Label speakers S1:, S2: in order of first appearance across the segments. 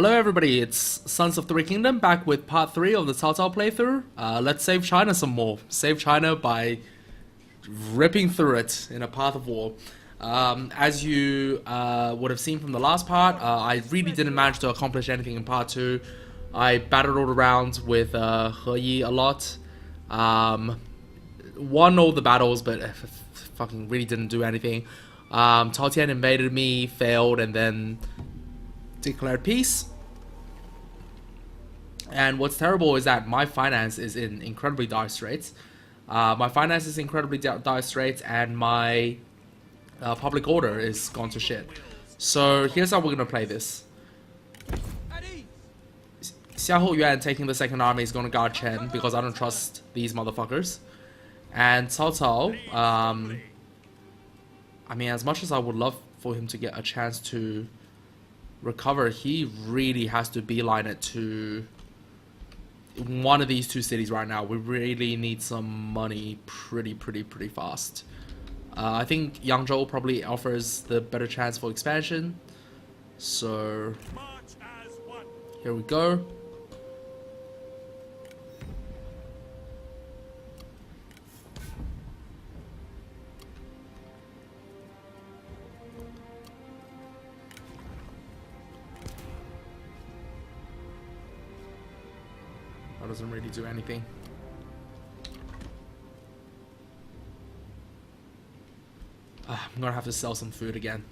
S1: Hello everybody, it's Sons of Three Kingdom back with part 3 of the Cao Cao playthrough. Let's save China some more. Save China by ripping through it in a path of war. As you would have seen from the last part, I really didn't manage to accomplish anything in part 2. I battled around with He Yi a lot. Won all the battles, but fucking really didn't do anything. Tao Tian invaded me, failed, and then declared peace. And what's terrible is that my finance is in incredibly dire straits. My finance is incredibly dire straits, and my public order is gone to shit. So here's how we're gonna play this. Xia Houyuan taking the second army is gonna guard Chen because I don't trust these motherfuckers. And Cao Cao, I mean, as much as I would love for him to get a chance to recover, he really has to beeline it to one of these two cities right now. We really need some money pretty fast. I think Yangzhou probably offers the better chance for expansion. So here we go. That doesn't really do anything. I'm gonna have to sell some food again.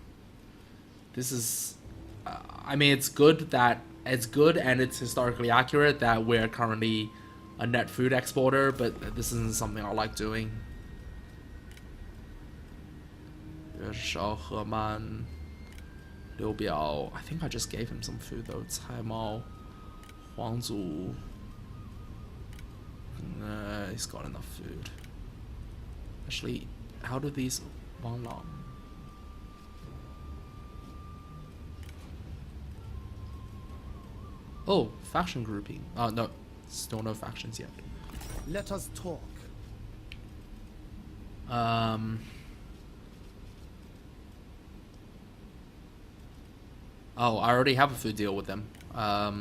S1: This is, I mean, it's good and it's historically accurate that we're currently a net food exporter, but this isn't something I like doing. Liu Biao. I think I just gave him some food though. Cai Mao, Huang Zu. He's got enough food. Actually, how do these Wang Lang? Oh, faction grouping. No, still no factions yet.
S2: Let us talk.
S1: Oh, I already have a food deal with them. I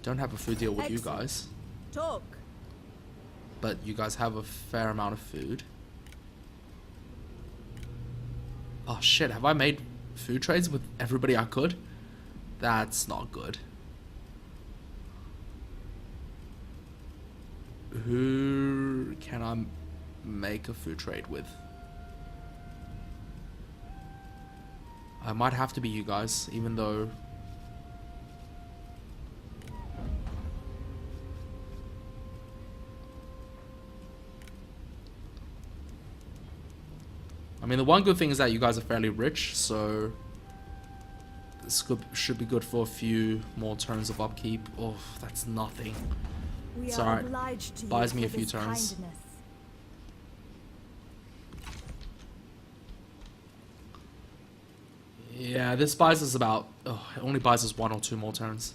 S1: don't have a food deal with you guys.
S3: Talk.
S1: But you guys have a fair amount of food. Oh shit, have I made food trades with everybody I could? That's not good. Who can I make a food trade with? I might have to be you guys, even though... I mean, the one good thing is that you guys are fairly rich, so this should be good for a few more turns of upkeep. Oh, that's nothing. It's alright. Buys me a few turns.
S3: Kindness.
S1: Yeah, this buys us about... Oh, it only buys us 1 or 2 more turns.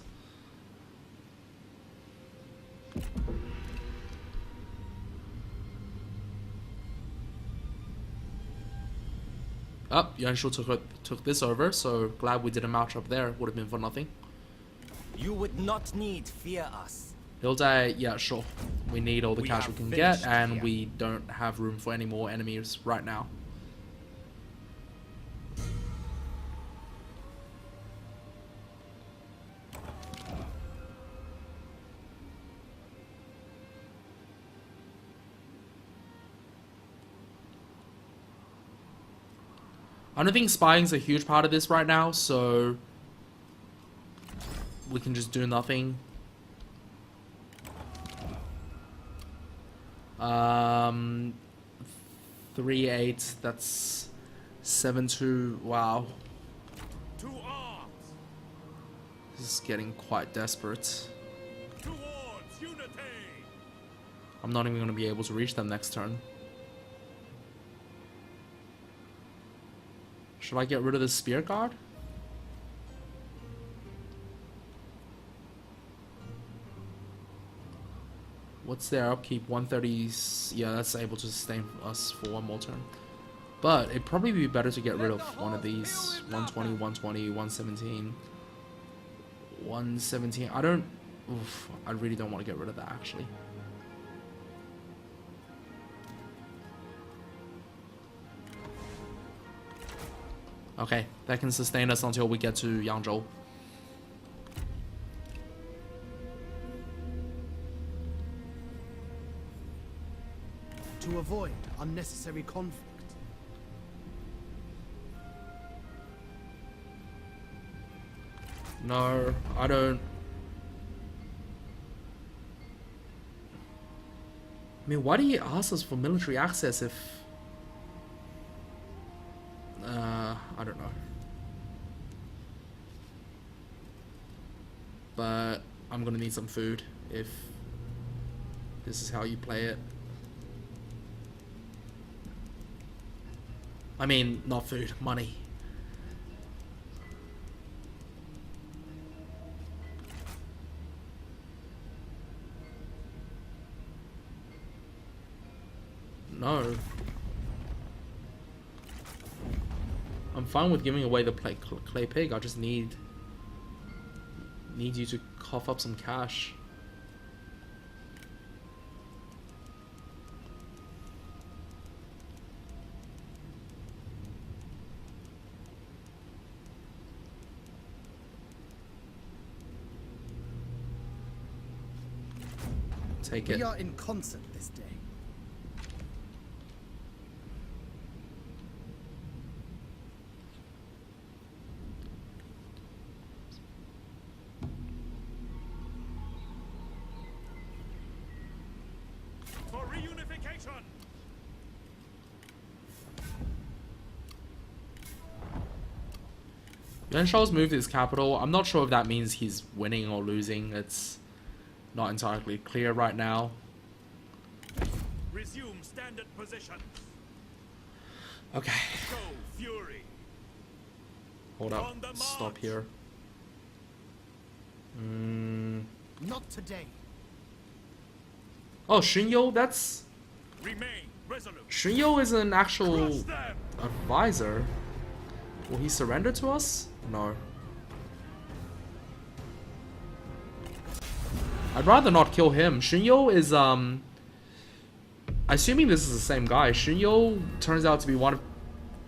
S1: Oh, Yanshu took this over, so glad we didn't match up there. Would have been for nothing.
S2: You would not need fear us.
S1: Hildai, yeah, sure. We need all the
S2: We
S1: cash
S2: are
S1: we can get,
S2: finished
S1: and
S2: here.
S1: we don't have room for any more enemies right now. I don't think spying's a huge part of this right now, so we can just do nothing. 3-8, that's 7-2, wow.
S4: To arms!
S1: This is getting quite desperate.
S4: Towards unity!
S1: I'm not even going to be able to reach them next turn. Should I get rid of the spear guard? What's their upkeep? 130. Yeah, that's able to sustain us for 1 more turn. But it'd probably be better to get rid of one of these. 120, 120, 117. 117. I really don't want to get rid of that actually. Okay, that can sustain us until we get to Yangzhou.
S3: To avoid unnecessary conflict.
S1: No, I don't. I mean, why do you ask us for military access if... I don't know. But I'm gonna need some food if this is how you play it. I mean, not food, money. No. I'm fine with giving away the clay pig. I just need you to cough up some cash. Take it.
S3: We are in concert this day.
S4: For reunification.
S1: Yuan Shao's moved his capital. I'm not sure if that means he's winning or losing. It's not entirely clear right now.
S4: Resume standard positions.
S1: Okay.
S4: Show fury.
S1: Hold up.
S4: On the
S1: Stop
S4: march.
S1: here.
S3: Not today.
S1: Oh, Xunyou, that's...
S4: Remain resolute.
S1: Xunyou is an actual
S4: Crush them.
S1: advisor. Will he surrender to us? No. I'd rather not kill him. Xunyou is, assuming this is the same guy, Xunyou turns out to be one of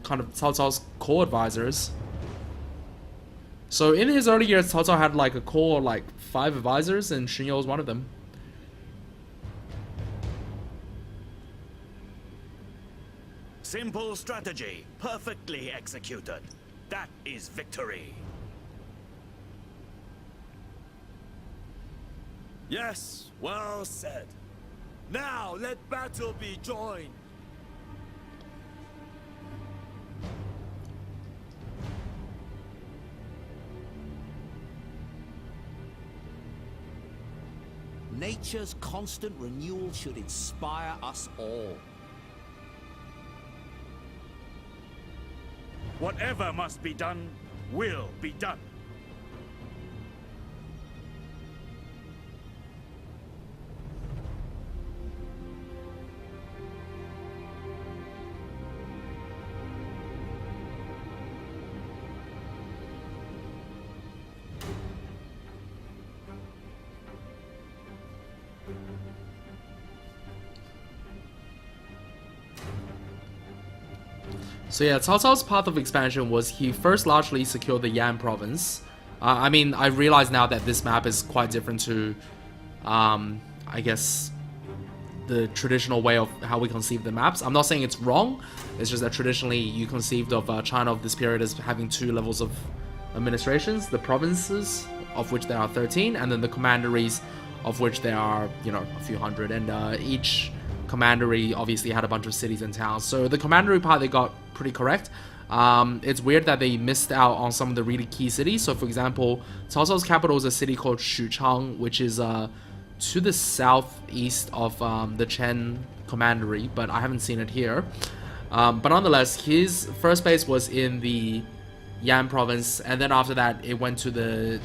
S1: kind of Cao Cao's core advisors. So in his early years, Cao Cao had like a core like 5 advisors, and Xunyou was one of them.
S5: Simple strategy, perfectly executed. That is victory.
S2: Yes, well said. Now let battle be joined.
S6: Nature's constant renewal should inspire us all.
S4: Whatever must be done, will be done.
S1: So yeah, Cao Cao's path of expansion was he first largely secured the Yan province. I mean, I realize now that this map is quite different to, I guess, the traditional way of how we conceive the maps. I'm not saying it's wrong, it's just that traditionally you conceived of China of this period as having 2 levels of administrations, the provinces, of which there are 13, and then the commanderies, of which there are, you know, a few hundred, and each commandery obviously had a bunch of cities and towns. So the commandery part they got pretty correct. It's weird that they missed out on some of the really key cities. So for example, Cao Cao's capital is a city called Xuchang, which is to the southeast of the Chen commandery, but I haven't seen it here. But nonetheless, his first base was in the Yan province, and then after that it went to the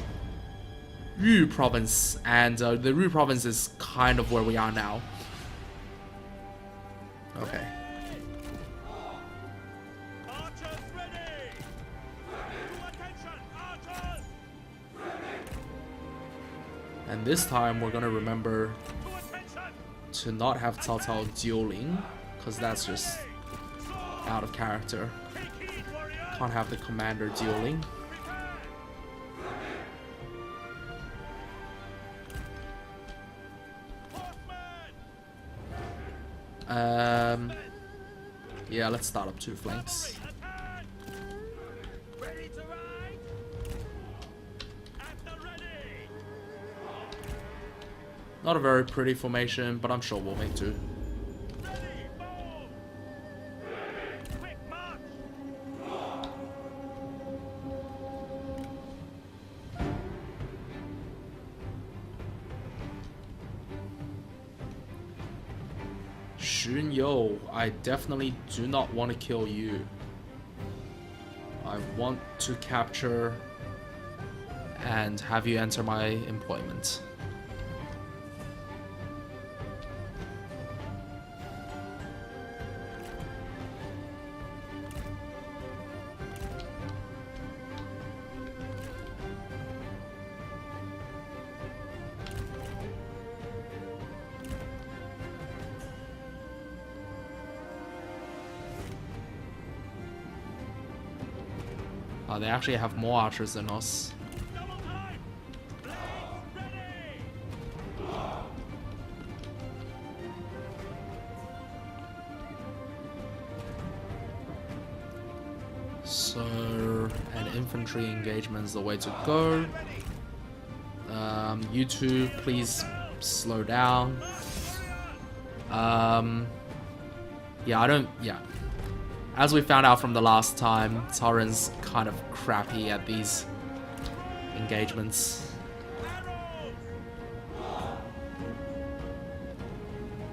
S1: Yu province, and the Yu province is kind of where we are now. Okay.
S4: Archers ready! To attention, archers!
S1: And this time we're gonna remember to not have Cao Cao dueling, because that's just out of character. Can't have the commander dueling. Yeah, let's start up 2 flanks. Not a very pretty formation, but I'm sure we'll make do. Shunyo, I definitely do not want to kill you. I want to capture and have you enter my employment. They actually have more archers than us. So, an infantry engagement is the way to go. You two, please slow down. Yeah. As we found out from the last time, Torren's kind of crappy at these engagements.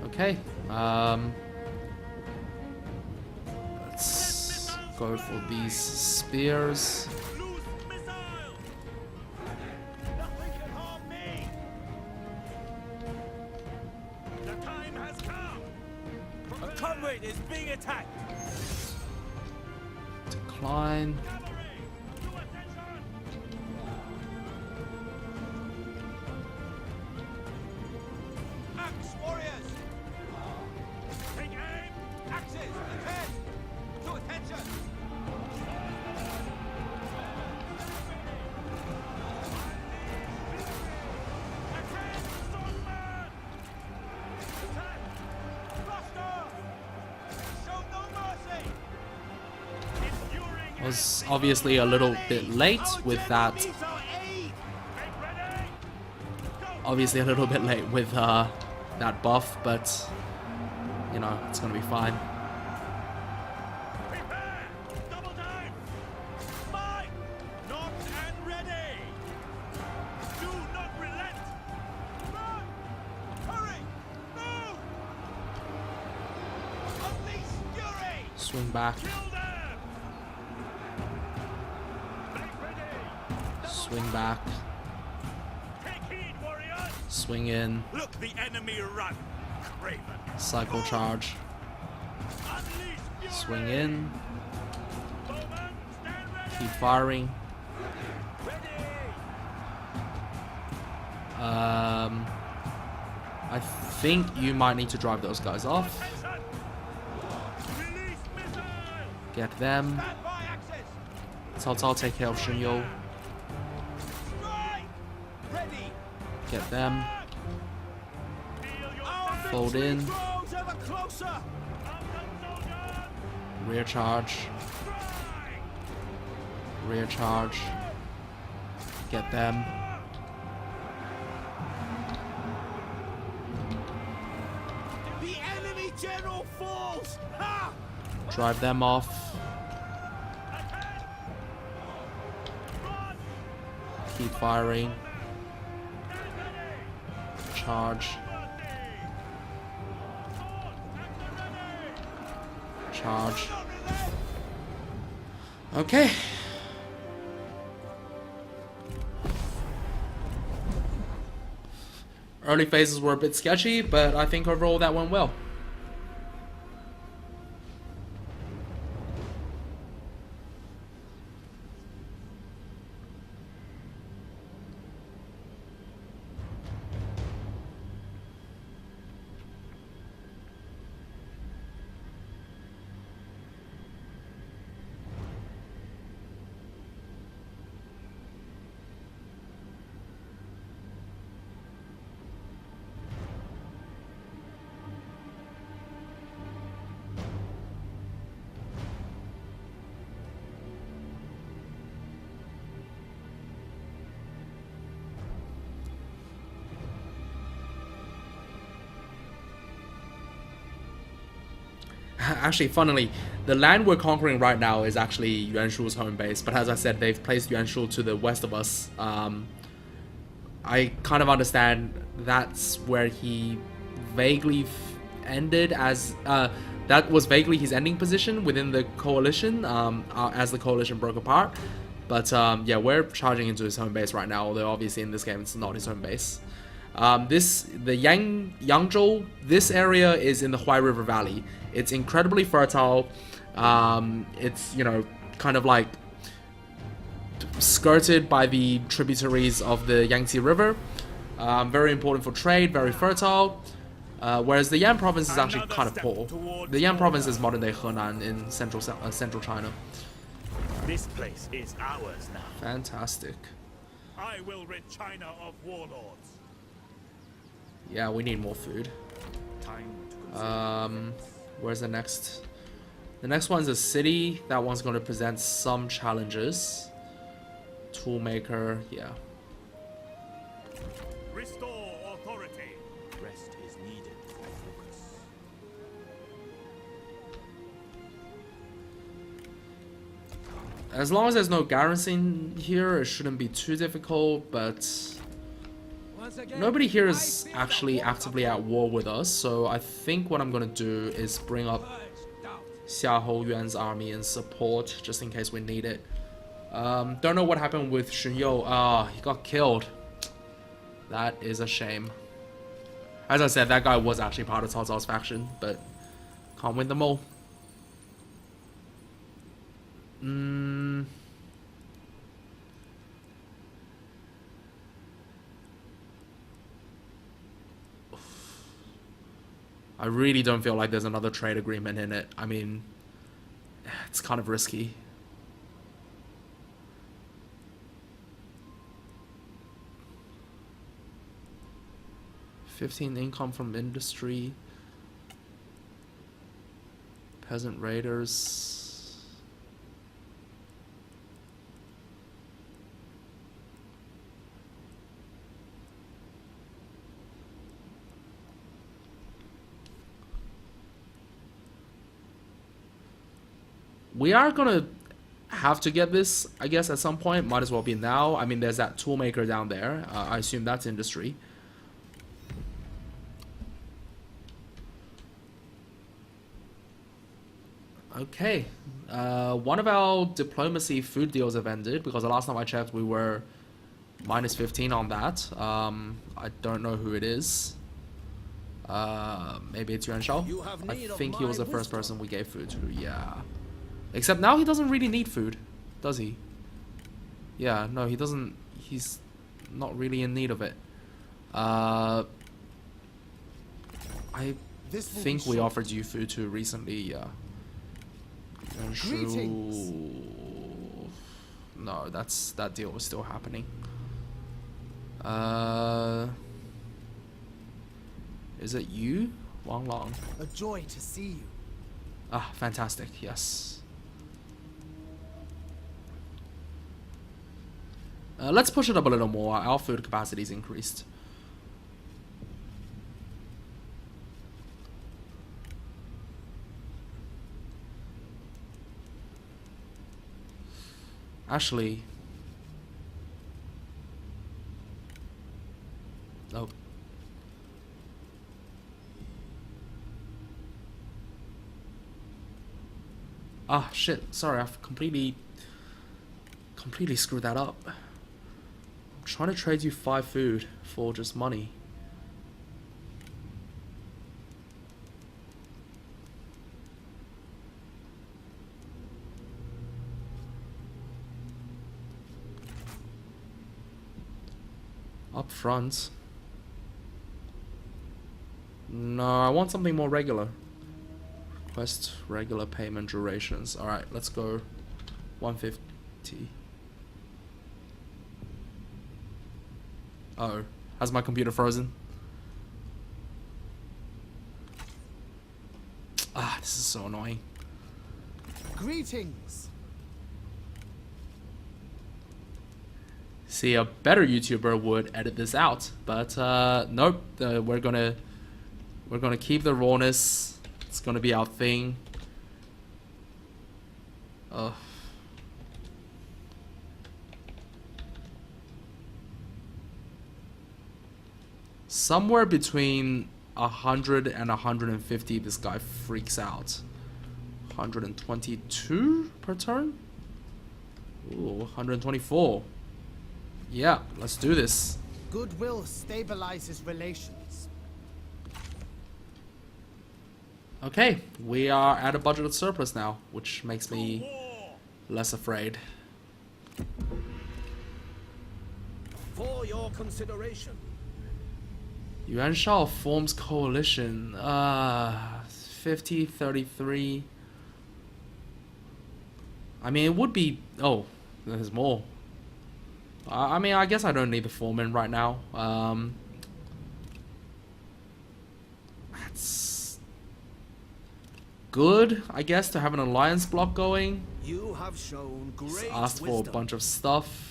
S1: Okay, let's go for these spears.
S2: Comrade is being attacked.
S1: Decline.
S2: Axe warriors. Take aim. Axes. Ahead. To attention. Attack, swordman. Attack. Thruster. Show no mercy.
S1: I was obviously a little bit late with that. Obviously a little bit late with that buff, but you know, it's gonna be fine.
S2: Prepare. Double time. Fight. Knocked and ready. Do not relent. Run. Hurry. Move. Unleash fury.
S1: Swing back,
S2: Kill them. Make ready.
S1: swing back,
S2: Take heed, warriors.
S1: swing in,
S2: Look the enemy run. Craven.
S1: cycle charge,
S2: Unleash fury.
S1: swing in,
S2: Bowman, stand ready.
S1: keep firing.
S2: Ready.
S1: I think you might need to drive those guys off.
S2: Attention. Release missile.
S1: Get them.
S2: Stand by axes.
S1: Cao Cao take care of Shunyo.
S2: Strike. Ready.
S1: Get them.
S2: Feel your
S1: Fold
S2: victory
S1: in.
S2: grows ever closer. Up soldiers.
S1: Rear charge.
S2: Strike.
S1: Rear charge. Get them.
S2: The enemy general falls. Ha!
S1: Drive them off.
S2: Attack. Run.
S1: Keep firing.
S2: Stand ready.
S1: Charge. Charge. Okay. Early phases were a bit sketchy, but I think overall that went well. actually, funnily, the land we're conquering right now is actually Yuan Shu's home base. But as I said, they've placed Yuan Shu to the west of us. I kind of understand that's where he vaguely ended as that was vaguely his ending position within the coalition as the coalition broke apart. But yeah, we're charging into his home base right now, although obviously in this game it's not his home base. The Yangzhou, this area is in the Huai River Valley. It's incredibly fertile. It's, you know, kind of like skirted by the tributaries of the Yangtze River. Very important for trade, very fertile. Whereas the Yan province is actually kind of poor. The Yan province is modern-day Henan in central China.
S5: This place is ours now.
S1: Fantastic.
S4: I will rid China of warlords.
S1: Yeah, we need more food.
S5: Time to
S1: Where's the next? The next one's a city. That one's going to present some challenges. Toolmaker, yeah.
S4: Restore authority.
S5: rest is needed for focus.
S1: As long as there's no garrison here, it shouldn't be too difficult, but nobody here is actually actively at war with us, so I think what I'm gonna do is bring up Xia Hou Yuan's army and support, just in case we need it. Don't know what happened with Xun You. He got killed. That is a shame. As I said, that guy was actually part of Cao Cao's faction, but can't win them all. I really don't feel like there's another trade agreement in it. I mean, it's kind of risky. $15 income from industry. Peasant raiders. We are gonna have to get this, I guess, at some point. Might as well be now. I mean, there's that toolmaker down there. I assume that's industry. Okay. One of our diplomacy food deals have ended because the last time I checked, we were minus 15 on that. I don't know who it is. Maybe it's Yuan Shao. I think he was the first person we gave food to. Yeah. Except now he doesn't really need food, does he? Yeah, no, he doesn't. He's not really in need of it. I think we offered you food too recently, yeah. No, that deal was still happening. Is it you? Wang Long.
S3: A joy to see you.
S1: Ah, fantastic, yes. Let's push it up a little more. Our food capacity's increased. Actually, oh. Ah, shit. Sorry, I've completely screwed that up. I'm trying to trade you 5 food for just money. Up front. No, I want something more regular. Request regular payment durations. Alright, let's go 150. Uh-oh. Has my computer frozen? Ah, this is so annoying.
S3: Greetings.
S1: See, a better YouTuber would edit this out, but nope. We're gonna keep the rawness. It's gonna be our thing. Ugh. Somewhere between 100 and 150, this guy freaks out. 122 per turn? Ooh, 124. Yeah, let's do this.
S3: Goodwill stabilizes relations.
S1: Okay, we are at a budgeted surplus now, which makes me less afraid.
S2: For your consideration.
S1: Yuan Shao forms coalition. 50, 33. I mean, it would be... Oh, there's more. I mean, I guess I don't need the foreman right now. That's good, I guess, to have an alliance block going.
S2: You have shown
S1: Just
S2: great
S1: asked for a
S2: wisdom.
S1: bunch of stuff.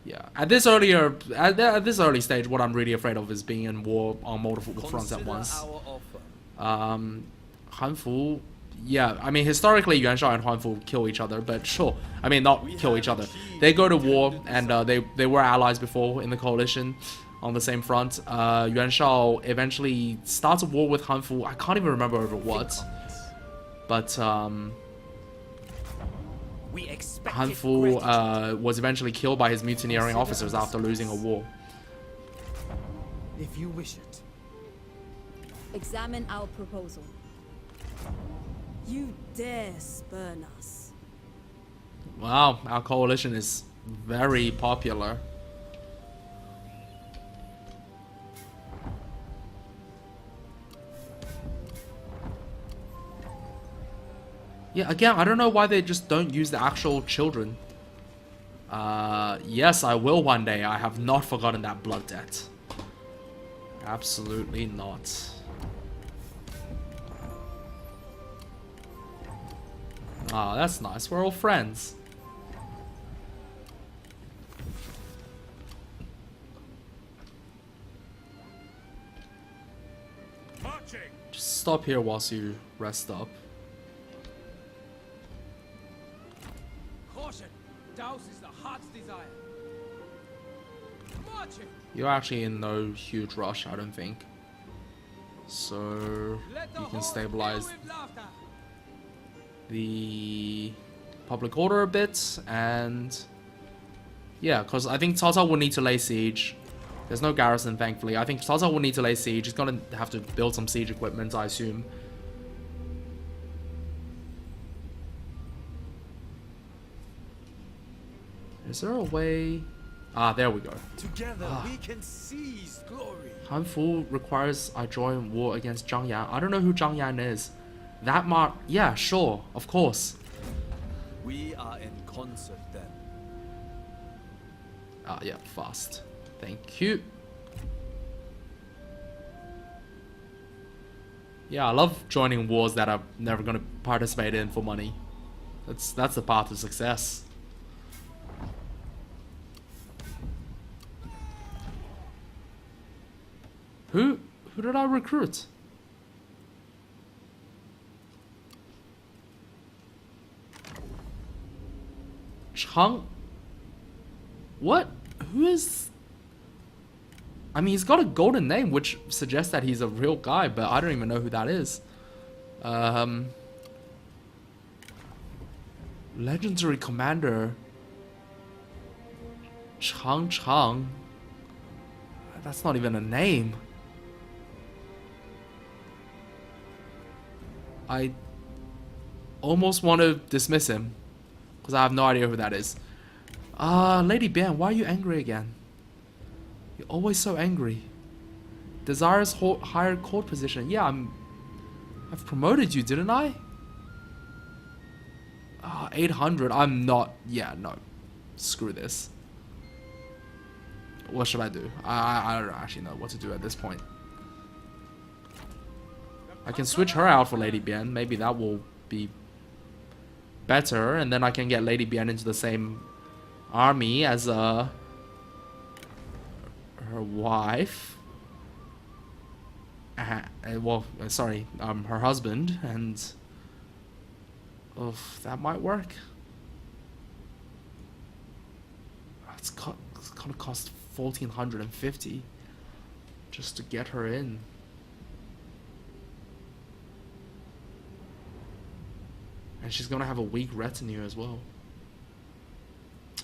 S1: Yeah, at this early stage, what I'm really afraid of is being in war on multiple fronts at
S2: Consider
S1: once.
S2: our offer.
S1: Hanfu, yeah, I mean, historically, Yuan Shao and Hanfu kill each other, but sure. I mean, not kill each other. They go to war, and they were allies before in the coalition on the same front. Yuan Shao eventually starts a war with Hanfu. I can't even remember over what. But,
S2: We expected
S1: Hanfu
S2: gratitude.
S1: was eventually killed by his mutineering officers after losing a war.
S3: If you wish it.
S7: Examine our proposal. You dare spurn us.
S1: Wow, our coalition is very popular. Yeah, again, I don't know why they just don't use the actual children. Yes, I will one day. I have not forgotten that blood debt. Absolutely not. Ah, that's nice. We're all friends.
S4: Marching!
S1: Just stop here whilst you rest up.
S8: Caution! Douses the heart's desire. Marching!
S1: You're actually in no huge rush, I don't think. So
S8: Let the
S1: you can
S8: whole
S1: stabilize
S8: fill with laughter.
S1: the public order a bit, and yeah, because I think Cao Cao will need to lay siege. There's no garrison, thankfully. I think Cao Cao will need to lay siege. He's gonna have to build some siege equipment, I assume. Is there a way? Ah, there we go.
S2: Together we can seize glory.
S1: Hanfu requires I join war against Zhang Yan. I don't know who Zhang Yan is. Yeah, sure, of course.
S2: We are in concert then.
S1: Ah, yeah, fast. Thank you. Yeah, I love joining wars that I'm never gonna participate in for money. That's the path to success. Who did I recruit? Chang? What? Who is... I mean, he's got a golden name, which suggests that he's a real guy, but I don't even know who that is. Legendary Commander Chang. That's not even a name. I almost want to dismiss him because I have no idea who that is. Lady Bian, why are you angry again? You're always so angry. Desires higher court position. Yeah, I've promoted you, didn't I? 800. I'm not. Yeah, no. Screw this. What should I do? I don't actually know what to do at this point. I can switch her out for Lady Bian. Maybe that will be better, and then I can get Lady Bian into the same army as her wife. Well, sorry, her husband, and Oh, that might work. It's gonna cost 1,450 just to get her in. And she's gonna have a weak retinue as well.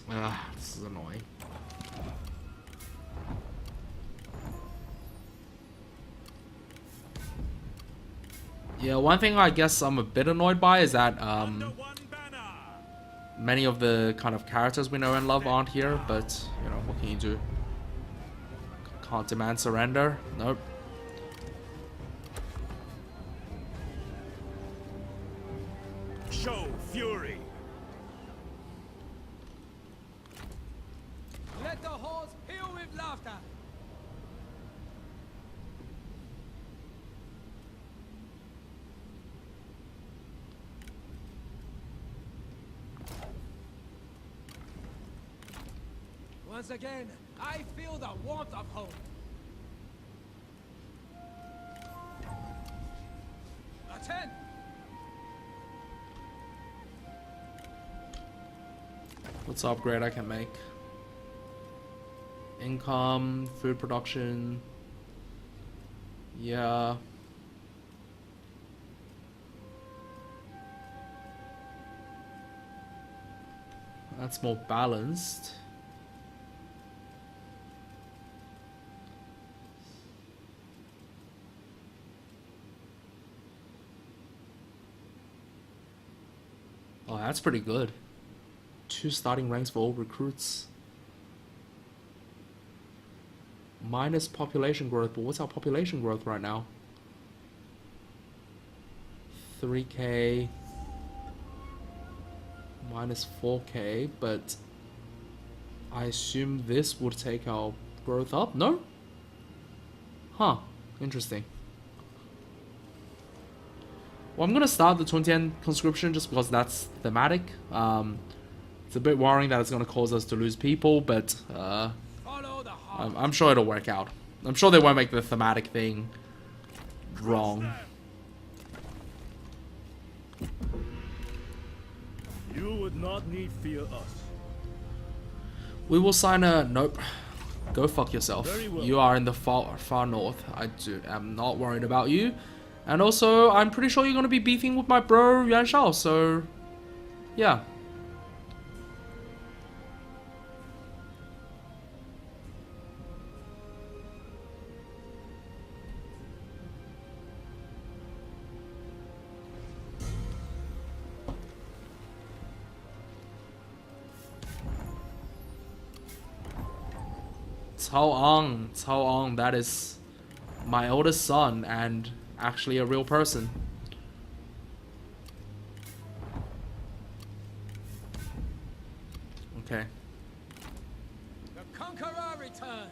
S1: Ah, this is annoying. Yeah, one thing I guess I'm a bit annoyed by is that
S4: Under one banner.
S1: many of the kind of characters we know and love aren't here, but you know, what can you do? Can't demand surrender. Nope.
S4: Show fury.
S8: Let the halls peal with laughter. Once again, I feel the warmth of home. Attend!
S1: What's the upgrade I can make? Income, food production. Yeah. That's more balanced. Oh, that's pretty good. 2 starting ranks for all recruits. Minus population growth, but what's our population growth right now? 3k. Minus 4k, but I assume this would take our growth up? No? Huh. Interesting. Well, I'm gonna start the 2010 conscription just because that's thematic. It's a bit worrying that it's gonna cause us to lose people, but
S8: Follow the heart.
S1: I'm sure it'll work out. I'm sure they won't make the thematic thing wrong.
S2: You would not need fear us.
S1: We will sign a nope. Go fuck yourself.
S2: Very well.
S1: You are in the far north. I'm not worried about you. And also, I'm pretty sure you're gonna be beefing with my bro Yuan Shao, so yeah. Cao Ang, that is my oldest son and actually a real person. Okay.
S8: The conqueror returns.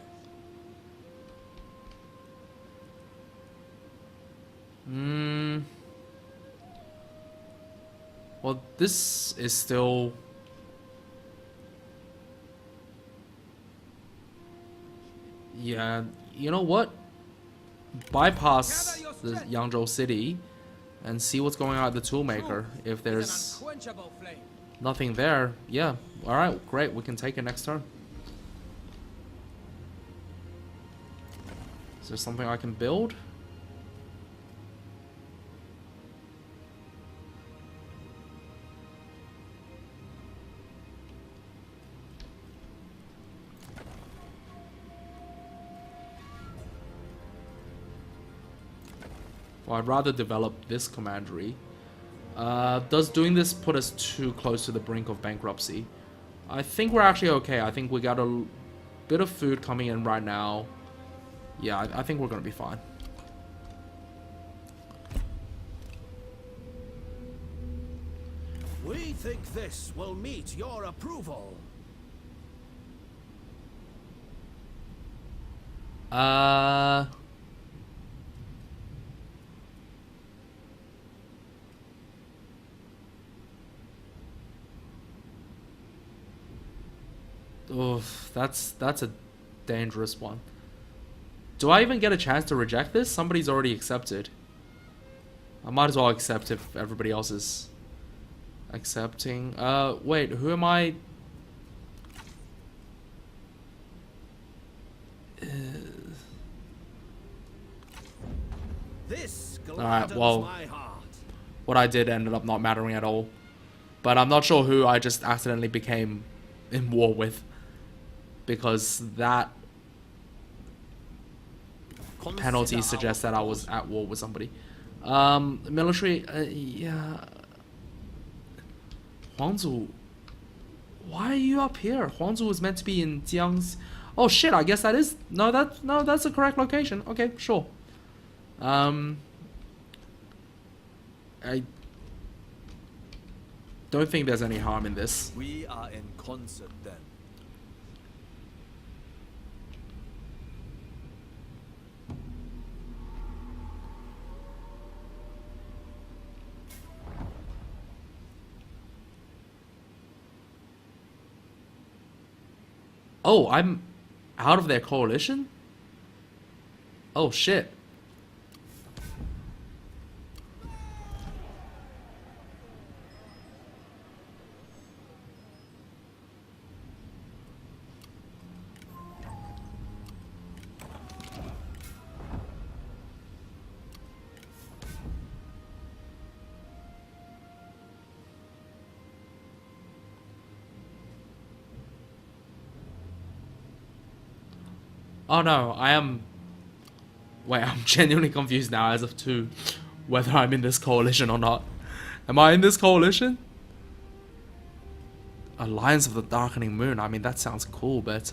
S1: Well, this is still... Yeah, you know what? Bypass the Yangzhou city and see what's going on at the toolmaker. If
S8: An
S1: there's
S8: unquenchable flame.
S1: nothing there, yeah. Alright, great. We can take it next turn. Is there something I can build? Well, I'd rather develop this commandery. Does doing this put us too close to the brink of bankruptcy? I think we're actually okay. I think we got a bit of food coming in right now. Yeah, I think we're gonna be fine.
S6: We think this will meet your approval.
S1: Oof, that's a dangerous one. Do I even get a chance to reject this? Somebody's already accepted. I might as well accept if everybody else is Accepting. Wait, who am I?
S2: This
S1: Alright,
S2: gladdens
S1: well,
S2: my heart.
S1: what I did ended up not mattering at all. But I'm not sure who I just accidentally became in war with. Because that penalty
S6: Consider
S1: suggests
S6: our
S1: that I was
S6: proposal.
S1: at war with somebody. Military, yeah. Huangzu, why are you up here? Huangzu was meant to be in Jiang's. Oh shit! I guess that is that's the correct location. Okay, sure. I don't think there's any harm in this.
S2: We are in concert then.
S1: Oh, I'm out of their coalition? Oh shit. Oh no, I am. Wait, I'm genuinely confused now as of to whether I'm in this coalition or not. Am I in this coalition? Alliance of the Darkening Moon. I mean, that sounds cool, but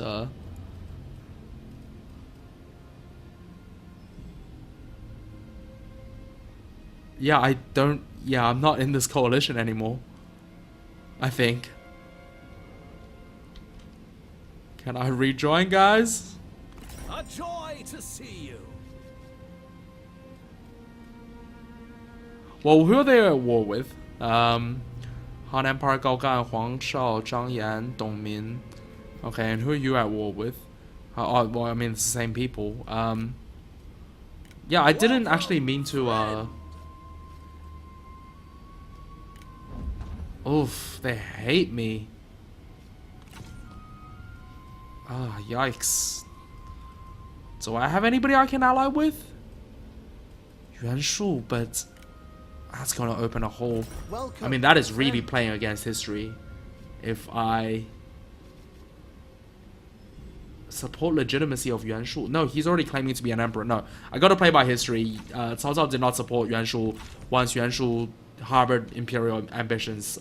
S1: yeah, I don't. Yeah, I'm not in this coalition anymore. I think. Can I rejoin, guys?
S2: A joy to see you.
S1: Well, who are they at war with? Han Empire, Gao Gan, Huang Shao, Zhang Yan, Dong Min. Okay, and who are you at war with? Oh, well, I mean, it's the same people. Yeah, I didn't actually mean to, Oof, they hate me. Ah, yikes. Do I have anybody I can ally with? Yuan Shu, but that's gonna open a hole.
S3: Welcome,
S1: I mean, that is really
S3: friend.
S1: playing against history. If I support legitimacy of Yuan Shu. No, he's already claiming to be an emperor. No, I gotta play by history. Cao Cao did not support Yuan Shu once Yuan Shu harbored imperial ambitions.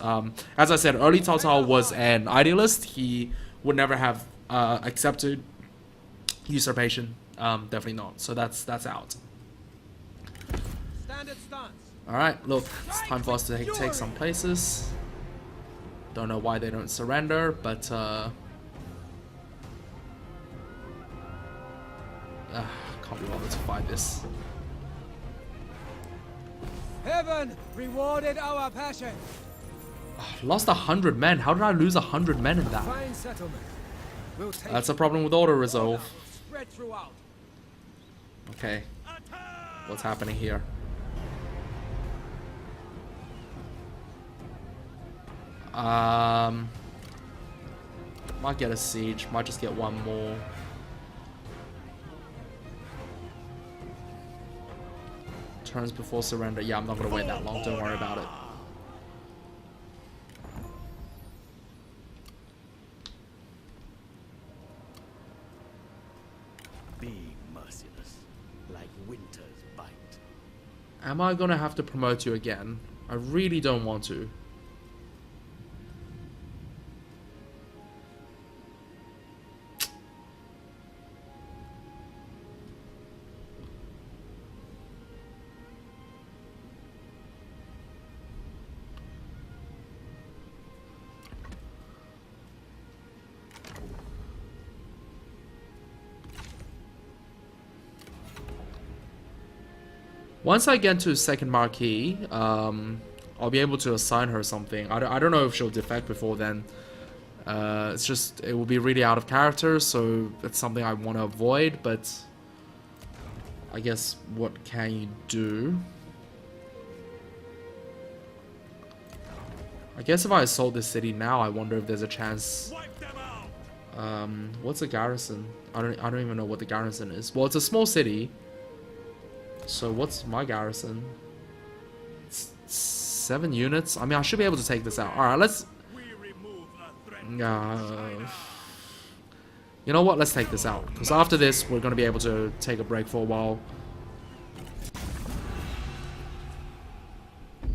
S1: As I said, early Cao Cao was an idealist. He would never have accepted usurpation. Definitely not. So that's out.
S8: Standard stance.
S1: Alright, look, it's time for us to take some places. Don't know why they don't surrender, but can't be bothered to fight this.
S8: Heaven rewarded our passion.
S1: Lost 100 men. How did I lose 100 men in that?
S8: Fine settlement. We'll take
S1: That's a problem with auto resolve.
S8: spread throughout.
S1: Okay, what's happening here? Might get a siege. Might just get one more. Turns before surrender. Yeah, I'm not gonna wait that long. Don't worry about it.
S5: Be merciless, like winter's bite.
S1: Am I gonna have to promote you again? I really don't want to. Once I get to second marquee, I'll be able to assign her something. I don't know if she'll defect before then. It's just, it will be really out of character, so it's something I want to avoid, but I guess what can you do? I guess if I assault this city now, I wonder if there's a chance.
S2: Wipe them out.
S1: What's a garrison? I don't even know what the garrison is. Well, it's a small city. So what's my garrison? It's 7 units. I mean, I should be able to take this out. All right, let's.
S2: We remove a threat.
S1: You know what? Let's take this out, because after this, we're gonna be able to take a break for a while.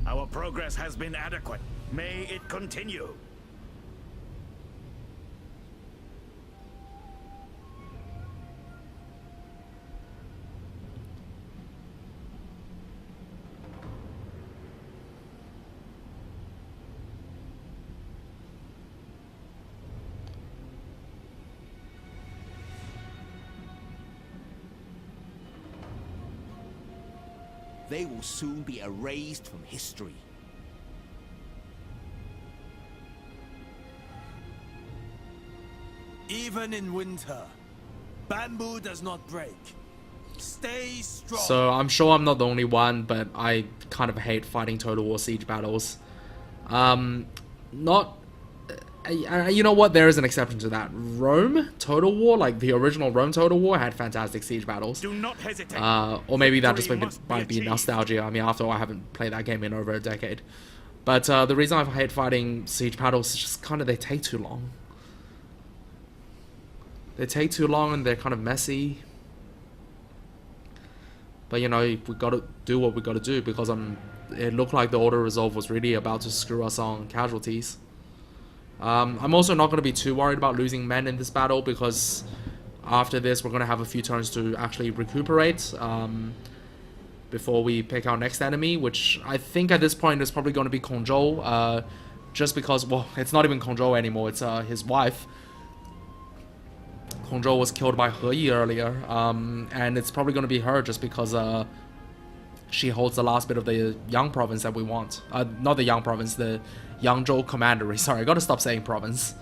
S5: Our progress has been adequate. May it continue.
S6: They will soon be erased from history.
S8: Even in winter, bamboo does not break. Stay strong.
S1: So I'm sure I'm not the only one, but I kind of hate fighting Total War siege battles. You know what? There is an exception to that. Rome Total War, like the original Rome Total War, had fantastic siege battles.
S5: Do not hesitate.
S1: Or maybe that just
S5: Victory
S1: might be
S5: achieved.
S1: nostalgia. I mean, after all, I haven't played that game in over a decade. But the reason I hate fighting siege battles is just kind of they take too long. They take too long and they're kind of messy. But you know, we gotta do what we gotta do, because it looked like the auto resolve was really about to screw us on casualties. I'm also not going to be too worried about losing men in this battle, because after this we're going to have a few turns to actually recuperate before we pick our next enemy, which I think at this point is probably going to be Kongzhou, just because, well, it's not even Kongzhou anymore, it's his wife. Kongzhou was killed by He Yi earlier, and it's probably going to be her just because she holds the last bit of the Yang province that we want. Not the Yang province, the Yangzhou commandery. Sorry, I gotta stop saying province.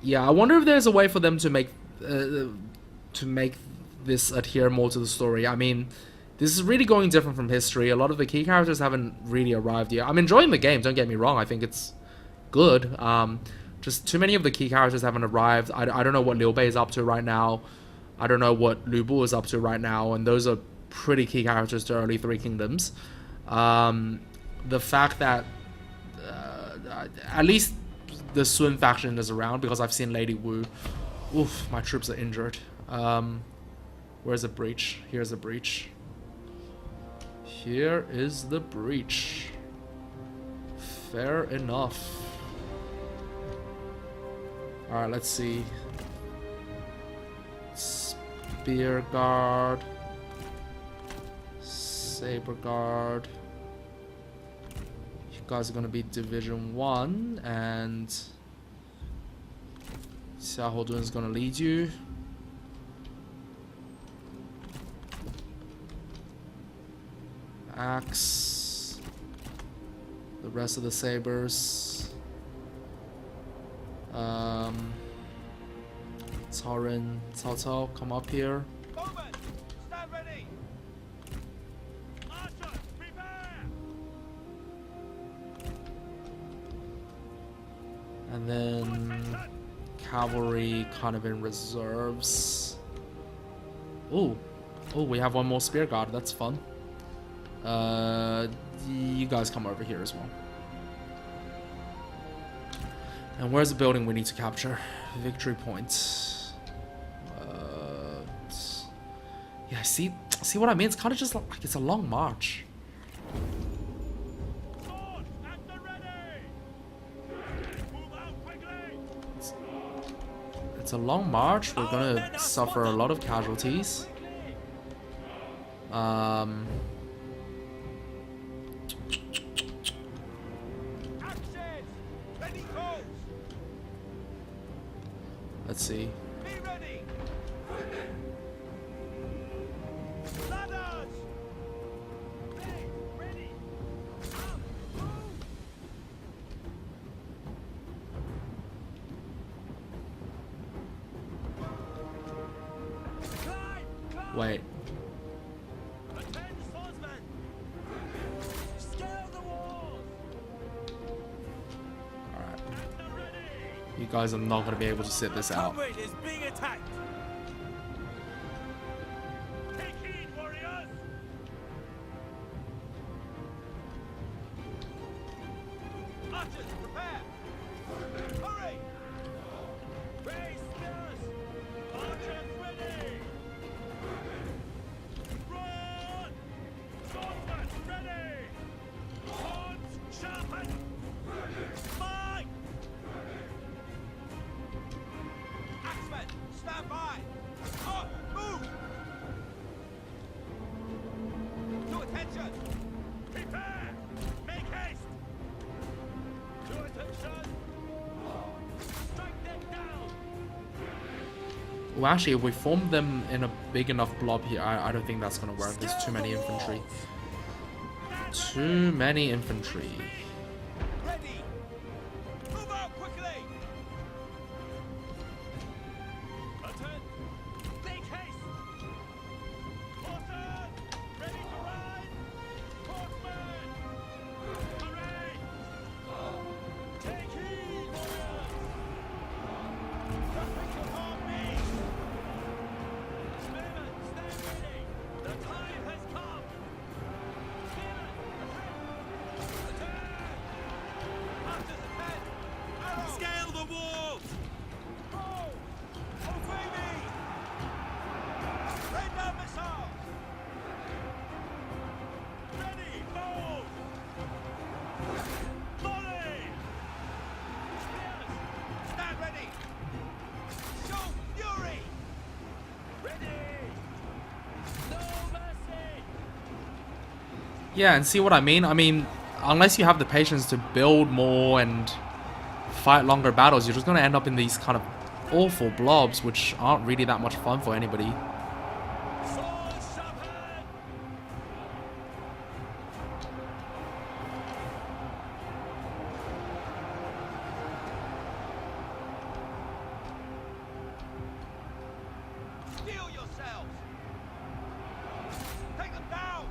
S1: Yeah, I wonder if there's a way for them to make this adhere more to the story. I mean, this is really going different from history. A lot of the key characters haven't really arrived yet. I'm enjoying the game, don't get me wrong. I think it's good. Just too many of the key characters haven't arrived. I don't know what Liu Bei is up to right now. I don't know what Lu Bu is up to right now. And those are pretty key characters to early Three Kingdoms. The fact that at least the Sun faction is around, because I've seen Lady Wu. Oof, my troops are injured. Where's the breach? Here's the breach. Here is the breach. Fair enough. Alright, let's see. Spear guard. Saber guard. You guys are gonna be Division 1, and Xiahou Dun is gonna lead you. Axe. The rest of the sabers. Cao Ren, Cao Cao, come up here.
S2: Bowman, stand ready. Archers, prepare.
S1: And then cavalry kind of in reserves. Oh, we have one more spear guard. That's fun. You guys come over here as well. And where's the building we need to capture? Victory point. Yeah, see what I mean? It's kind of just like it's a long march.
S2: Sword, at the ready. Move out quickly.
S1: It's a long march. We're gonna suffer a lot of casualties.
S2: Axes, ready close.
S1: Let's see.
S2: Be ready. Ladders. Ready. Climb, climb.
S1: Wait.
S2: Attend swordsmen! Scale the walls!
S1: Alright.
S2: At the ready!
S1: You guys are not going to be able to sit this out.
S2: Comrade is being attacked!
S4: Take heed, warriors!
S2: Archers, prepare! Hurry! Raise spears!
S4: Archers ready! Run! Swordsmen ready! Swords sharpened!
S2: Mine! Axemen, stand by! Up, move! To attention!
S4: Prepare! Make haste!
S2: To attention! Strike them down!
S1: Well, actually, if we form them in a big enough blob here, I don't think that's going to work. There's too many infantry. Too many infantry.
S2: Ready! Move out quickly!
S4: Attend!
S2: Make haste!
S4: Horses! Ready to ride! Horsemen! Hurry! Take heed, warriors!
S2: Nothing upon me! Spearmen, stand ready! The time has come! Spearmen, attack! Archers, ahead! Arrows!
S8: Scale the walls!
S2: Roll! Obey me! Rain down missiles!
S4: Ready! Move! Volley!
S2: Spears, stand ready! Show fury!
S4: Ready!
S2: No mercy!
S1: Yeah, and see what I mean? I mean, unless you have the patience to build more and fight longer battles, you're just going to end up in these kind of awful blobs, which aren't really that much fun for anybody.
S2: Swords sharpened! Steel yourselves! Take them down!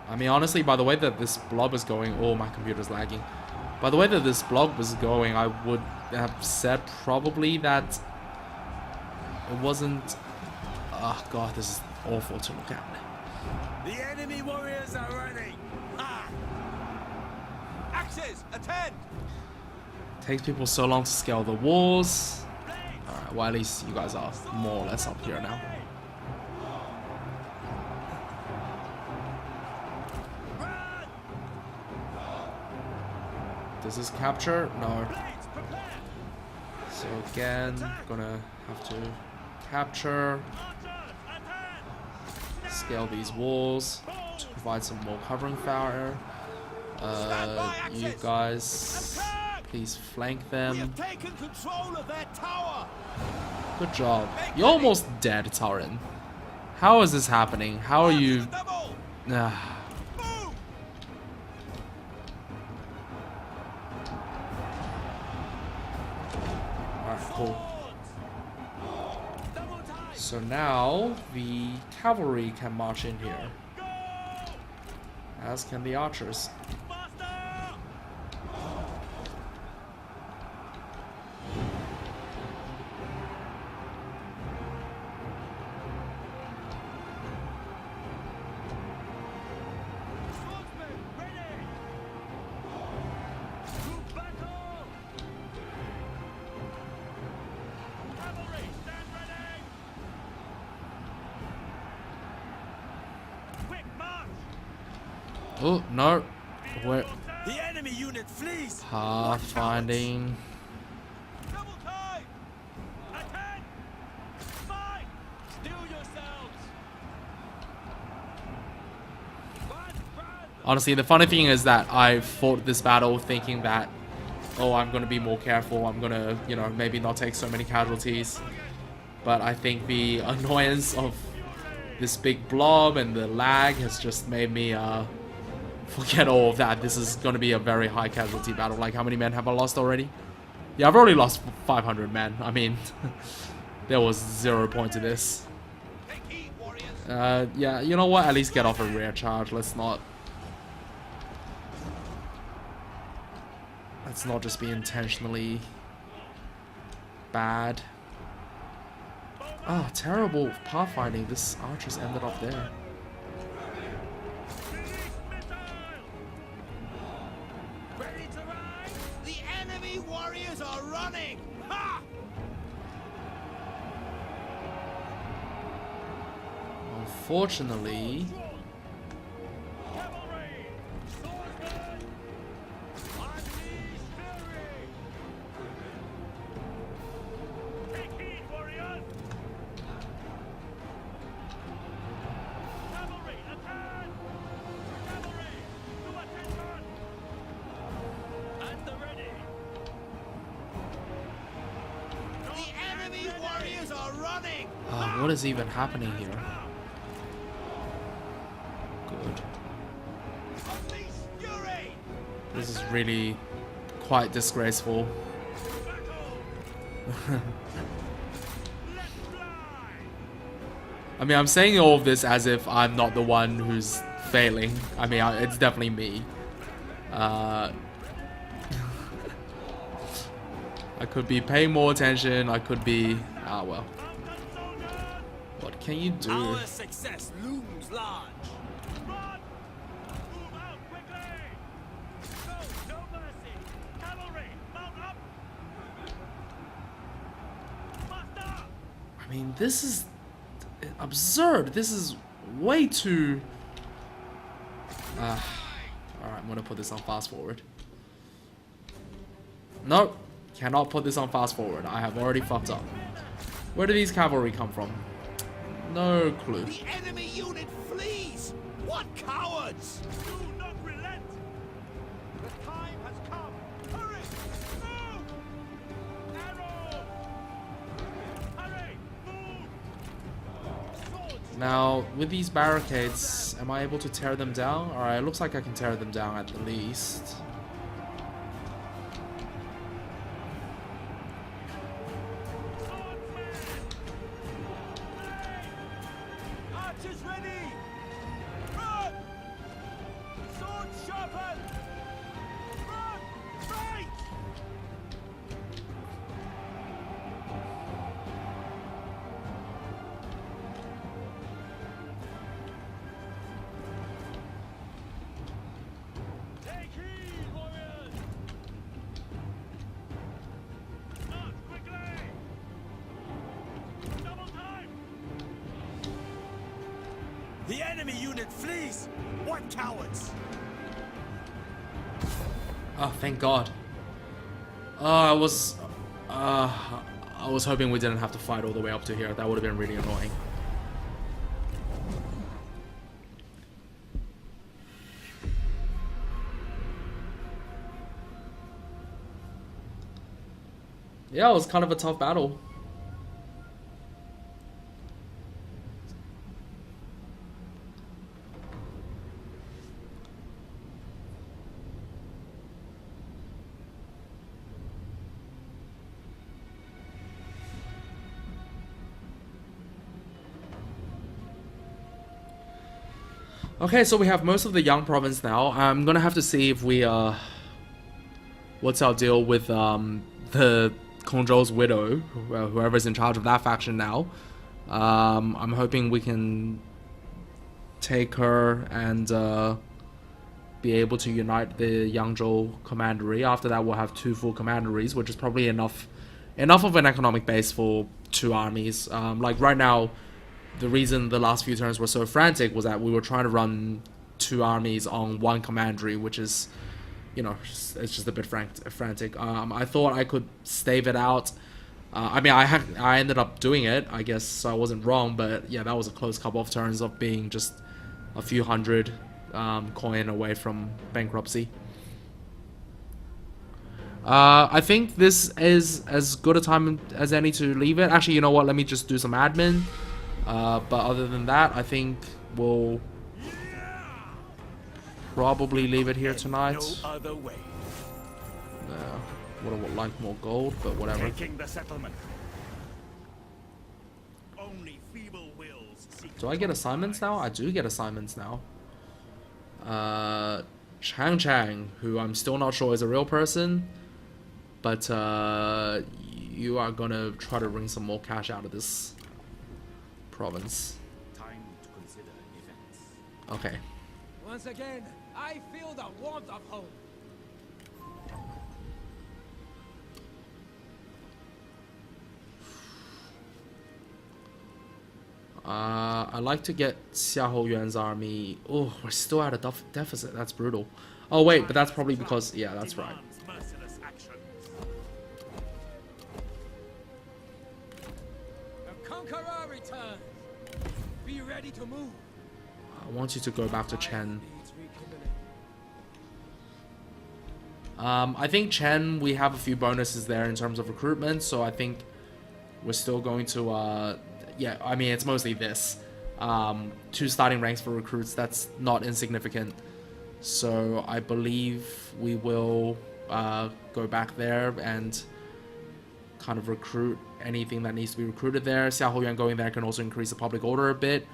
S1: I mean, honestly, by the way that this blob is going... Oh, my computer's lagging. By the way that this blob was going, I would have said probably that it wasn't... Oh, God, this is awful to look at.
S8: The enemy warriors are running!
S2: Ha! Axes, attend!
S1: Takes people so long to scale the walls. Alright, well, at least you guys are more or less up here now.
S2: Run!
S1: This is capture? No.
S2: Blades, prepare!
S1: So again, gonna have to capture,
S4: Archers, attack!
S1: scale these walls to provide some more covering fire. You guys, please flank
S2: We have
S1: them.
S2: taken control of their tower!
S1: Good job. You're almost dead, Tauren. How is this happening? How are you...
S2: Double!
S1: Ah.
S2: Move!
S1: Alright, cool.
S2: Swords! Double time!
S1: So now the cavalry can march in here,
S4: Go!
S1: as can the archers.
S4: Faster!
S2: Swordsmen, ready!
S4: To battle! Cavalry, stand ready! Quick march!
S1: Oh, no. We're
S8: The enemy unit flees!
S1: pathfinding.
S2: Double time!
S4: Attack! Fight!
S2: Steel yourselves! Run!
S1: Honestly, the funny thing is that I fought this battle thinking that, oh, I'm going to be more careful. I'm going to, you know, maybe not take so many casualties. But I think the annoyance of this big blob and the lag has just made me forget all of that. This is going to be a very high casualty battle. Like, how many men have I lost already? Yeah, I've already lost 500 men. I mean, There was 0 point to this. Yeah, you know what? At least get off a rear charge. Let's not just be intentionally bad. Oh, terrible pathfinding. This archer's ended up there.
S6: Ready to ride? The enemy warriors are running! Ha!
S1: Unfortunately,
S4: Cavalry! Swordsmen! Unleash fury! Take heed, warriors! Cavalry, attack! Cavalry, to attention! At the ready!
S6: The enemy warriors are running!
S1: what is even happening here? Good.
S6: Unleash fury!
S1: This is really quite disgraceful. I mean, I'm saying all of this as if I'm not the one who's failing. I mean, it's definitely me. I could be paying more attention. I could be... Ah, well. What can you do?
S8: Our success looms large.
S4: Run! Move out quickly! Go, no mercy! Cavalry, mount up! Master!
S1: I mean, this is absurd. This is way too... Alright, I'm gonna put this on fast forward. Nope. Cannot put this on fast forward. I have already fucked up. Where do these cavalry come from? No clue.
S6: The enemy unit flees! What cowards!
S4: Do not relent! The time has come! Hurry! Move! Arrow! Hurry! Move! Swords!
S1: Now, with these barricades, am I able to tear them down? Alright, it looks like I can tear them down at the least.
S4: Archers ready! Run! Sword sharpened! Run! Fight! Take heed, warriors! March quickly! Double time!
S8: The enemy unit flees! What cowards!
S1: Oh, thank God. I was hoping we didn't have to fight all the way up to here. That would have been really annoying. Yeah, it was kind of a tough battle. Okay, so we have most of the Yang province now. I'm gonna have to see if we what's our deal with the Kongzhou's widow, whoever's in charge of that faction now. I'm hoping we can take her and be able to unite the Yangzhou commandery. After that, we'll have 2 full commanderies, which is probably enough of an economic base for 2 armies. Like right now, the reason the last few turns were so frantic was that we were trying to run 2 armies on 1 commandery, which is, you know, it's just a bit frantic. I thought I could stave it out. I mean, I ended up doing it, I guess, so I wasn't wrong, but yeah, that was a close couple of turns of being just a few hundred coin away from bankruptcy. I think this is as good a time as any to leave it. Actually, you know what? Let me just do some admin. But other than that, I think we'll probably leave it here tonight.
S8: No other way.
S1: Would have liked more gold, but whatever.
S5: Taking the settlement.
S1: Do I get assignments now? I do get assignments now. Chang, who I'm still not sure is a real person, but you are gonna try to wring some more cash out of this province.
S5: Time to consider events.
S1: Okay.
S6: Once again, I feel the warmth of home.
S1: I'd like to get Xiahou Yuan's army. Oh, we're still at a deficit. That's brutal. Oh wait, but that's probably because, yeah, that's right.
S5: Demands merciless action.
S6: The conqueror returns. Be ready to move.
S1: I want you to go back to Chen.
S6: Needs rekindling.
S1: I think Chen, we have a few bonuses there in terms of recruitment, so I think we're still going to, yeah, I mean, it's mostly this. 2 starting ranks for recruits, that's not insignificant. So I believe we will go back there and kind of recruit anything that needs to be recruited there. Xiahou Yuan going there can also increase the public order a bit.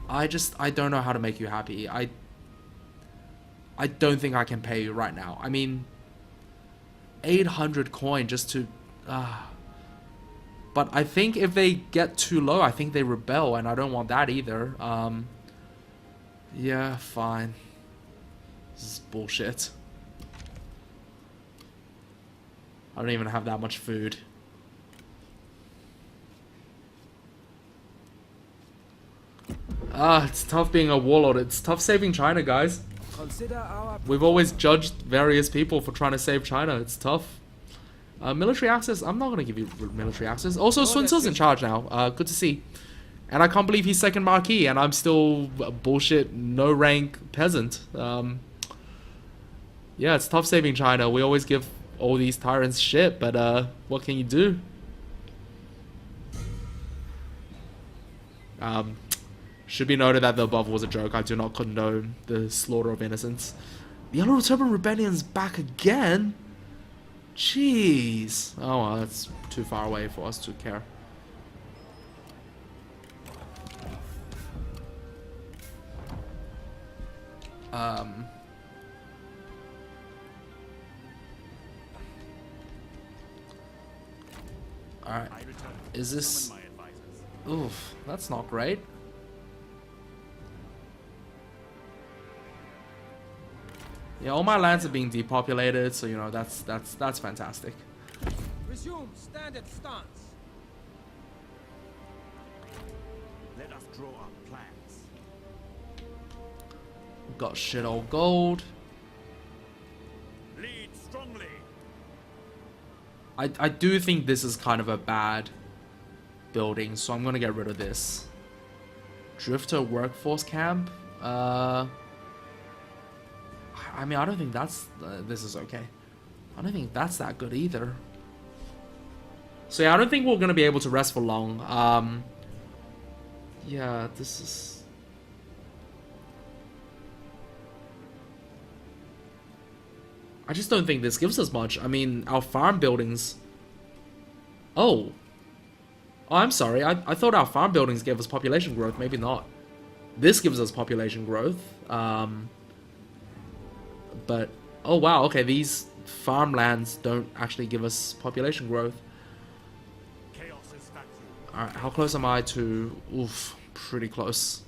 S1: I don't know how to make you happy. I don't think I can pay you right now. I mean, 800 coin just to... But I think if they get too low, I think they rebel, and I don't want that either. Yeah, fine. This is bullshit. I don't even have that much food. It's tough being a warlord. It's tough saving China, guys.
S6: Consider our
S1: We've always judged various people for trying to save China. It's tough. Military access, I'm not going to give you military access. Also, Sun Tzu's in charge now. Good to see. And I can't believe he's second marquis, and I'm still a bullshit, no rank peasant. Yeah, it's tough saving China. We always give all these tyrants shit, but what can you do? Should be noted that the above was a joke. I do not condone the slaughter of innocents. The Yellow Turban Rebellion's back again? Jeez. Oh well, that's too far away for us to care. Alright. Is this... Oof, that's not great. Yeah, all my lands are being depopulated, so you know that's fantastic.
S6: resume standard stance.
S5: Let us draw up plans.
S1: Got shit all gold.
S5: Lead strongly.
S1: I do think this is kind of a bad building, so I'm gonna get rid of this. Drifter workforce camp. I mean, I don't think that's... this is okay. I don't think that's that good either. So yeah, I don't think we're going to be able to rest for long. Yeah, this is... I just don't think this gives us much. I mean, our farm buildings... Oh, I'm sorry. I thought our farm buildings gave us population growth. Maybe not. This gives us population growth. But, oh wow, okay, these farmlands don't actually give us population growth.
S5: Chaos is vacuum.
S1: Alright, how close am I to... Oof, pretty close.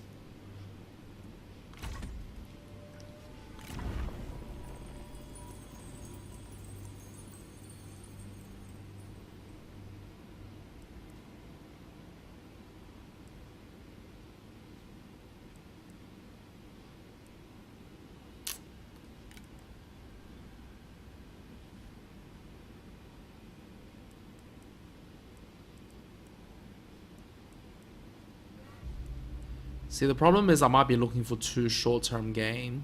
S1: See, the problem is I might be looking for too short-term gain,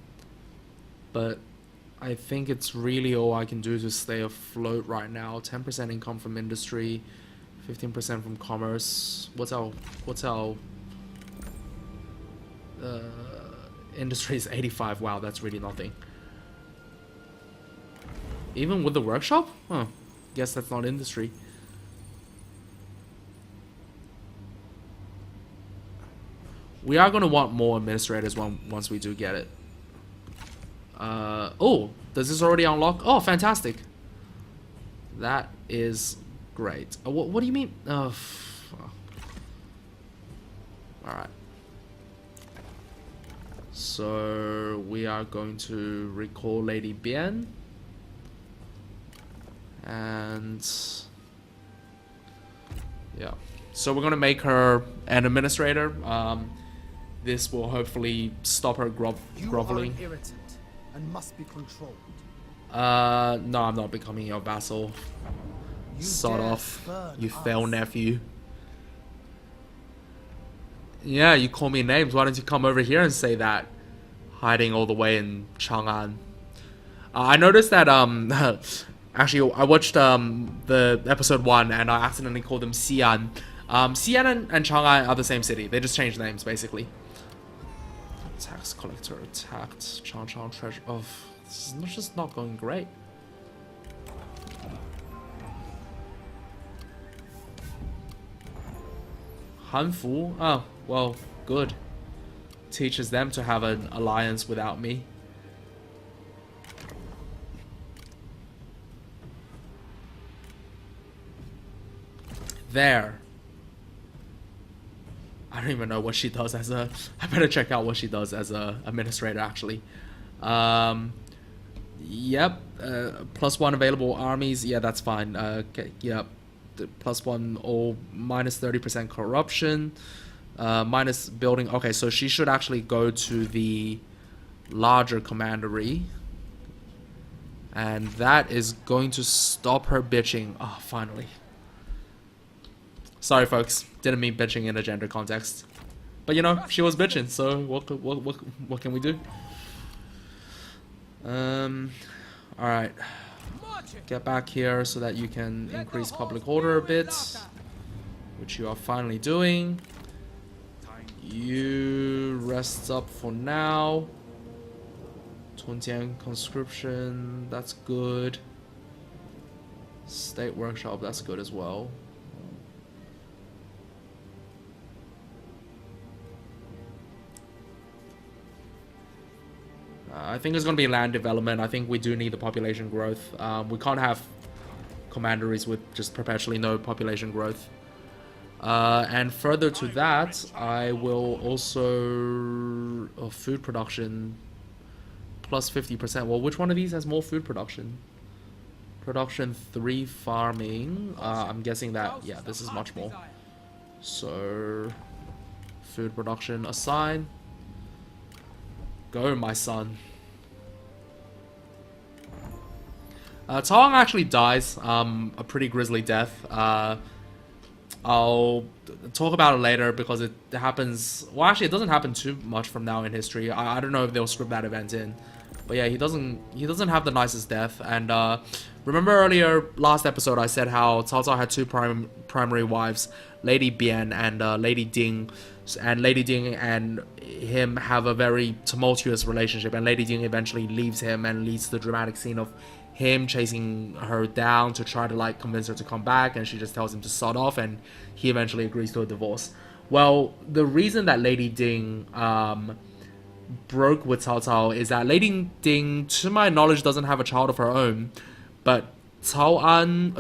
S1: but I think it's really all I can do to stay afloat right now. 10% income from industry, 15% from commerce. What's our industry is 85. Wow, that's really nothing. Even with the workshop? Huh. Guess that's not industry. We are going to want more administrators once we do get it. Oh, does this already unlock? Oh, fantastic. That is great. What do you mean? Oh, alright. So we are going to recall Lady Bien. And yeah. So we're going to make her an administrator. This will hopefully stop her groveling.
S3: You are an irritant and must be controlled.
S1: No, I'm not becoming your vassal.
S3: You
S1: Sod
S3: dare
S1: off,
S3: spurn
S1: you
S3: us.
S1: fail nephew. Yeah, you call me names. Why don't you come over here and say that? Hiding all the way in Chang'an. I noticed that actually I watched the episode 1 and I accidentally called them Xi'an. Xi'an and Chang'an are the same city. They just changed names basically. Tax collector attacked Chang'an treasure. Oh, this is just not going great. Hanfu? Oh, well, good. Teaches them to have an alliance without me. There. I don't even know what she does as a... I better check out what she does as a administrator, actually. Yep. +1 available armies. Yeah, that's fine. Okay, yep. +1 or minus 30% corruption. Minus building. Okay, so she should actually go to the larger commandery. And that is going to stop her bitching. Oh, finally. Sorry, folks. Didn't mean bitching in a gender context. But, you know, she was bitching, so what can we do? Alright. Get back here so that you can increase public order a bit. Which you are finally doing. You rest up for now. Tuntian conscription, that's good. State workshop, that's good as well. I think it's going to be land development. I think we do need the population growth. We can't have commanderies with just perpetually no population growth. And further to that, I will also... food production plus 50%. Well, which one of these has more food production? Production 3 farming. I'm guessing that, yeah, this is much more. So, food production assign. Go, my son. Taong actually dies a pretty grisly death. I'll talk about it later because it happens... Well, actually, it doesn't happen too much from now in history. I don't know if they'll script that event in. But yeah, he doesn't have the nicest death. And remember earlier, last episode, I said how Cao Cao had two primary wives, Lady Bien and Lady Ding. And Lady Ding and him have a very tumultuous relationship. And Lady Ding eventually leaves him and leads to the dramatic scene of him chasing her down to try to like convince her to come back, and she just tells him to sod off, and he eventually agrees to a divorce. Well, the reason that Lady Ding broke with Cao Cao is that Lady Ding, to my knowledge, doesn't have a child of her own, but Cao Ang,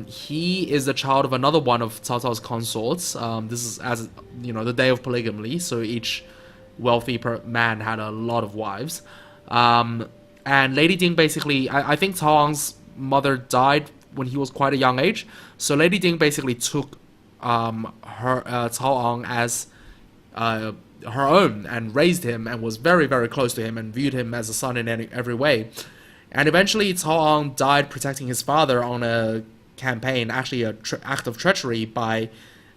S1: he is the child of another one of Cao Cao's consorts. This is, as you know, the day of polygamy, so each wealthy man had a lot of wives. And Lady Ding basically, I think Cao Ang's mother died when he was quite a young age, so Lady Ding basically took Cao Ang as her own and raised him and was very, very close to him and viewed him as a son in every way. And eventually Cao Ang died protecting his father on a campaign, actually an act of treachery by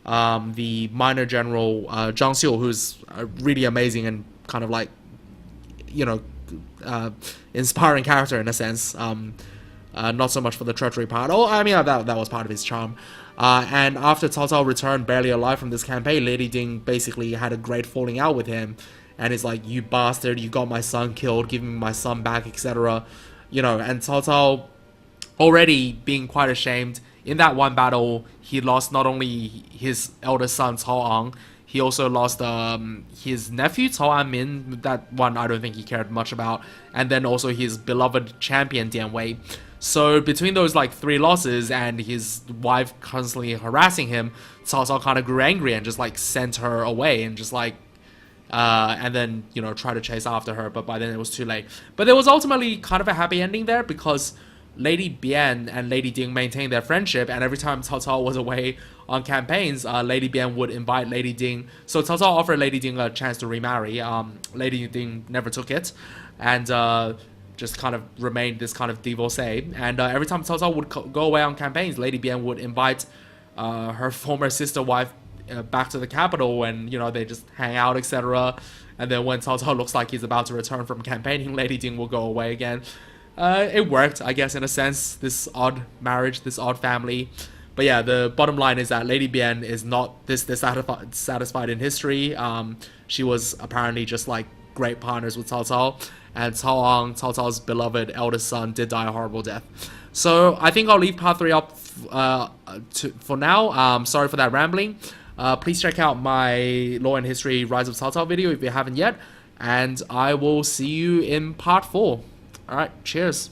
S1: the minor general Zhang Xiu, who's really amazing and kind of like, you know, inspiring character in a sense. Not so much for the treachery part. Oh, I mean, that was part of his charm. And after Cao Cao returned barely alive from this campaign, Lady Ding basically had a great falling out with him. And is like, you bastard, you got my son killed, give me my son back, etc. You know, and Cao Cao, already being quite ashamed, in that one battle, he lost not only his eldest son Cao Ang, he also lost his nephew Cao Anmin. That one I don't think he cared much about, and then also his beloved champion Dian Wei. So between those like 3 losses and his wife constantly harassing him, Cao Cao kind of grew angry and just like sent her away and just like and then, you know, try to chase after her, but by then it was too late. But there was ultimately kind of a happy ending there because Lady Bian and Lady Ding maintained their friendship, and every time Cao Cao was away on campaigns, Lady Bian would invite Lady Ding. So Cao Cao offered Lady Ding a chance to remarry. Lady Ding never took it, and just kind of remained this kind of divorcee. And every time Cao Cao would go away on campaigns, Lady Bian would invite her former sister wife back to the capital, and you know, they just hang out, etc. And then when Cao Cao looks like he's about to return from campaigning, Lady Ding will go away again. It worked, I guess, in a sense, this odd marriage, this odd family. But yeah, the bottom line is that Lady Bian is not this dissatisfied in history. She was apparently just like great partners with Cao Cao, and Cao Ang, Cao Cao's beloved eldest son, did die a horrible death. So I think I'll leave part 3 up for now. Sorry for that rambling. Please check out my Law and History Rise of Cao Cao video if you haven't yet, and I will see you in part 4. Alright, cheers.